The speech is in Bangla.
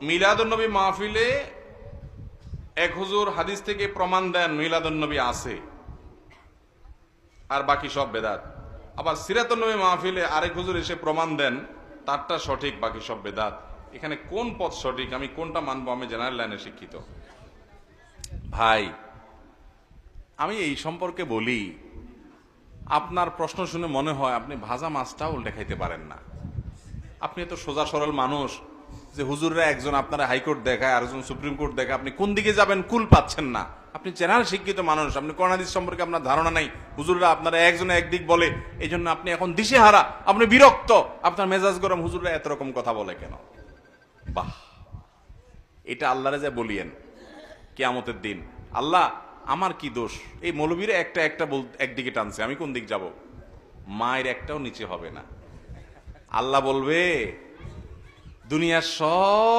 মিলাদুন্নবী মাহফিলে এক হুজুর হাদিস থেকে প্রমাণ দেন মিলাদুন্নবী আছে, আর বাকি সব বেদাত। আবার সিরাতুন্নবী মাহফিলে আরেক হুজুর এসে প্রমাণ দেন তারটা সঠিক, বাকি সব বেদাত। এখানে কোন পথ সঠিক, আমি কোনটা মানবো? আমি জেনারেল লাইনে শিক্ষিত ভাই, আমি এই সম্পর্কে বলি, আপনার প্রশ্ন শুনে মনে হয় আপনি ভাজা মাছটাও উল্টে খাইতে পারেন না। আপনি এত সোজা সরল মানুষ যে হুজুররা একজন আপনারা হাইকোর্ট দেখায়, আরেকজন সুপ্রিম কোর্ট দেখায়, আপনি কোন দিকে যাবেন কুল পাচ্ছেন না। আপনি জেনারেল শিক্ষিত মানুষ, আপনি কোরআন হাদিস সম্পর্কে আপনার ধারণা নাই। হুজুররা আপনারা একজনে একদিক বলে, এই জন্য আপনি এখন দিশেহারা, আপনি বিরক্ত, আপনার মেজাজ গরম, হুজুররা এত রকম কথা বলে কেন? বাহ, এটা আল্লাহরে যে বলিয়েন কিয়ামতের দিন, আল্লাহ আমার কি দোষ? এই মৌলবীরা একটা একটা একদিকে টানছে, আমি কোন দিক যাব? মায়ের একটাও নিচে হবে না। আল্লাহ বলবে দুনিয়ার সব